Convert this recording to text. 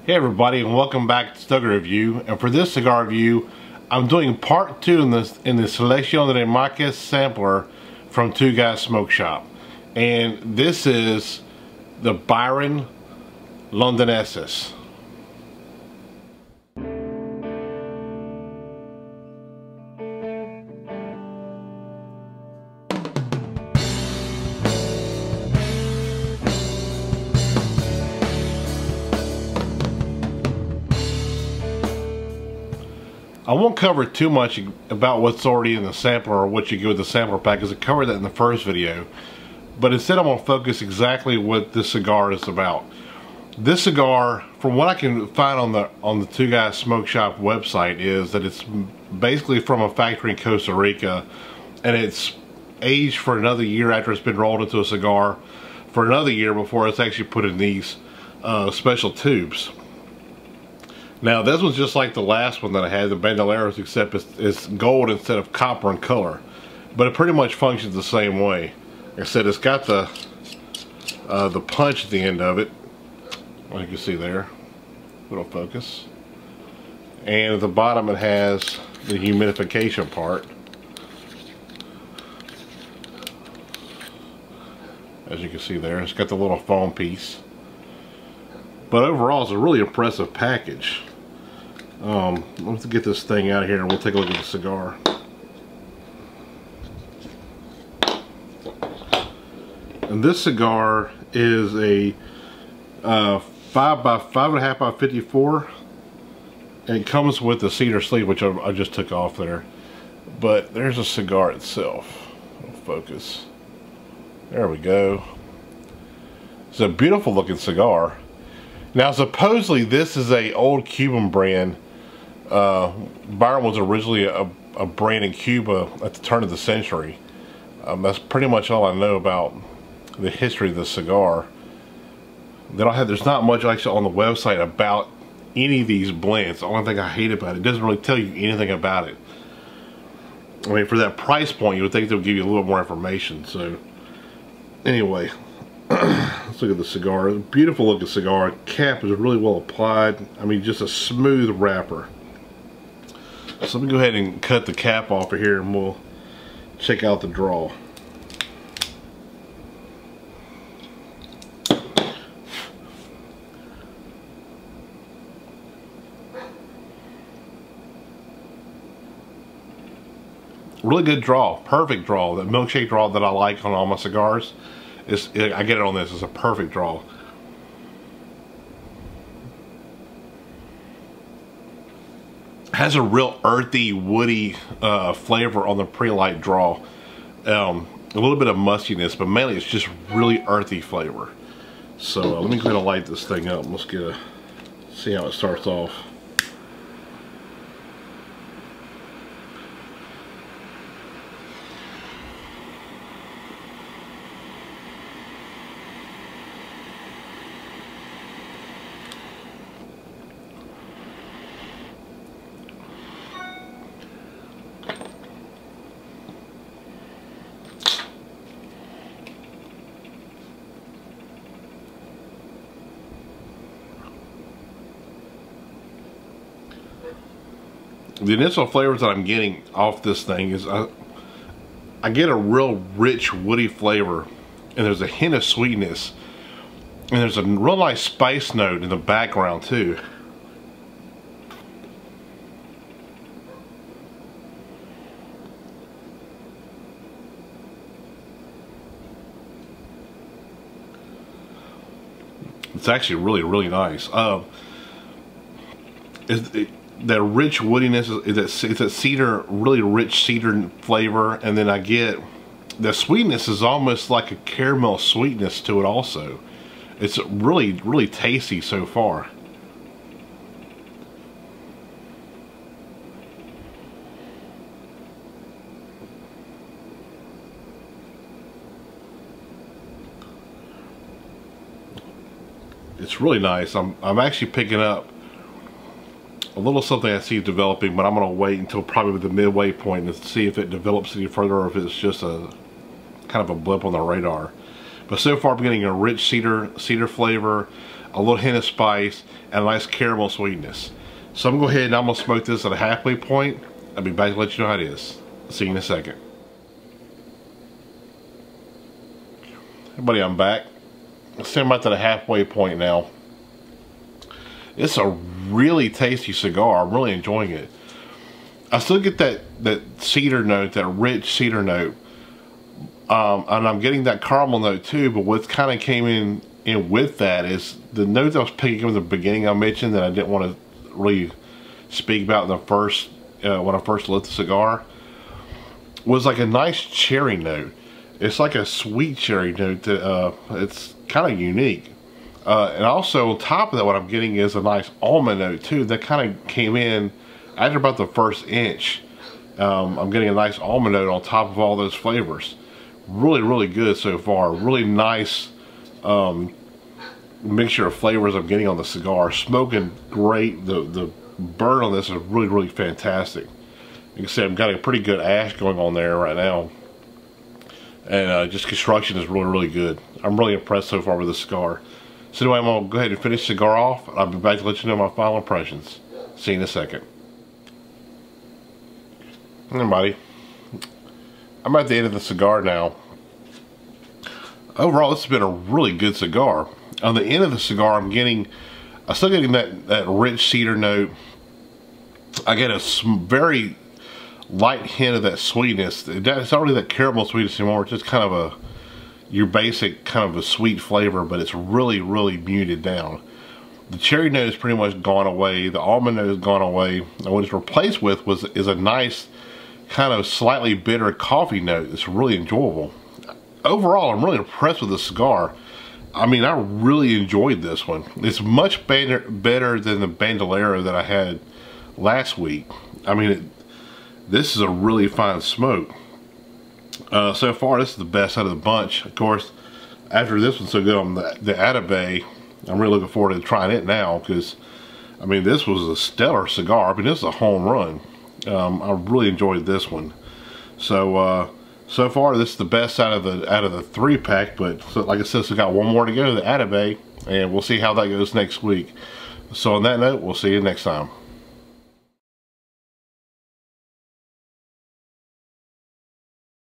Hey everybody, and welcome back to Cigar Review. And for this cigar review, I'm doing part 2 in the Seleccion de Marcas sampler from Two Guys Smoke Shop. And this is the Byron Londineses. I won't cover too much about what's already in the sampler or what you get with the sampler pack, because I covered that in the first video. But instead I'm going to focus exactly what this cigar is about. This cigar, from what I can find on the Two Guys Smoke Shop website, is that it's basically from a factory in Costa Rica, and it's aged for another year after it's been rolled into a cigar, for another year before it's actually put in these special tubes. Now this one's just like the last one that I had, the Bandoleros, except it's gold instead of copper in color. But it pretty much functions the same way. Like I said, it's got the punch at the end of it. Well, you can see there. Little focus. And at the bottom it has the humidification part. As you can see there, it's got the little foam piece. But overall, it's a really impressive package. Let's get this thing out of here and we'll take a look at the cigar. And this cigar is a 5 by 5.5 by 54, and it comes with the cedar sleeve, which I just took off there. But there's a cigar itself. I'll focus. There we go. It's a beautiful looking cigar. Now supposedly this is a old Cuban brand. Byron was originally a brand in Cuba at the turn of the century. That's pretty much all I know about the history of the cigar. There's not much actually on the website about any of these blends. The only thing I hate about it doesn't really tell you anything about it. I mean, for that price point, you would think they'll give you a little more information. So anyway, let's look at the cigar. It's a beautiful looking cigar. Cap is really well applied. I mean, just a smooth wrapper. So let me go ahead and cut the cap off of here and we'll check out the draw. Really good draw, perfect draw. That milkshake draw that I like on all my cigars, I get it on this. It's a perfect draw. Has a real earthy, woody flavor on the pre-light draw. A little bit of mustiness, but mainly it's just really earthy flavor. So let me go ahead and light this thing up. Let's see how it starts off. The initial flavors that I'm getting off this thing is I get a real rich woody flavor, and there's a hint of sweetness, and there's a real nice spice note in the background too. It's actually really nice. That rich woodiness it's a cedar, really rich cedar flavor, and then I get the sweetness is almost like a caramel sweetness to it also. It's really tasty so far. It's really nice. I'm actually picking up a little something I see developing, but I'm going to wait until probably the midway point to see if it develops any further or if it's just a kind of a blip on the radar. But so far I'm getting a rich cedar flavor, a little hint of spice, and a nice caramel sweetness. So I'm gonna go ahead and I'm gonna smoke this at a halfway point. I'll be back to let you know how it is. See you in a second. Everybody, I'm back. I'm about to the halfway point now. It's a really tasty cigar. I'm really enjoying it. I still get that cedar note, that rich cedar note, and I'm getting that caramel note too. But what kind of came in with that is the note that I was picking up in the beginning. I mentioned that I didn't want to really speak about in the first when I first lit the cigar, was like a nice cherry note. It's like a sweet cherry note that it's kind of unique. And also on top of that, what I'm getting is a nice almond note too. That kind of came in after about the first inch. I'm getting a nice almond note on top of all those flavors. Really, really good so far. Really nice mixture of flavors I'm getting on the cigar. Smoking great. The burn on this is really, really fantastic. You can see I've got a pretty good ash going on there right now. And just construction is really, really good. I'm really impressed so far with the cigar. So anyway, I'm going to go ahead and finish the cigar off. I'll be back to let you know my final impressions. See you in a second. Everybody, I'm at the end of the cigar now. Overall, this has been a really good cigar. On the end of the cigar, I'm still getting that rich cedar note. I get a very light hint of that sweetness. It's already that caramel sweetness anymore. It's just kind of your basic kind of a sweet flavor, but it's really, really muted down. The cherry note is pretty much gone away. The almond note has gone away. And what it's replaced with is a nice kind of slightly bitter coffee note. It's really enjoyable. Overall, I'm really impressed with the cigar. I mean, I really enjoyed this one. It's much better than the Bandolero that I had last week. I mean, this is a really fine smoke. So far, this is the best out of the bunch. Of course, after this one's so good on the Atabey, I'm really looking forward to trying it now, because, I mean, this was a stellar cigar. I mean, this is a home run. I really enjoyed this one. So, so far, this is the best out of the 3-pack. But so, like I said, we got one more to go, the Atabey, and we'll see how that goes next week. So on that note, we'll see you next time.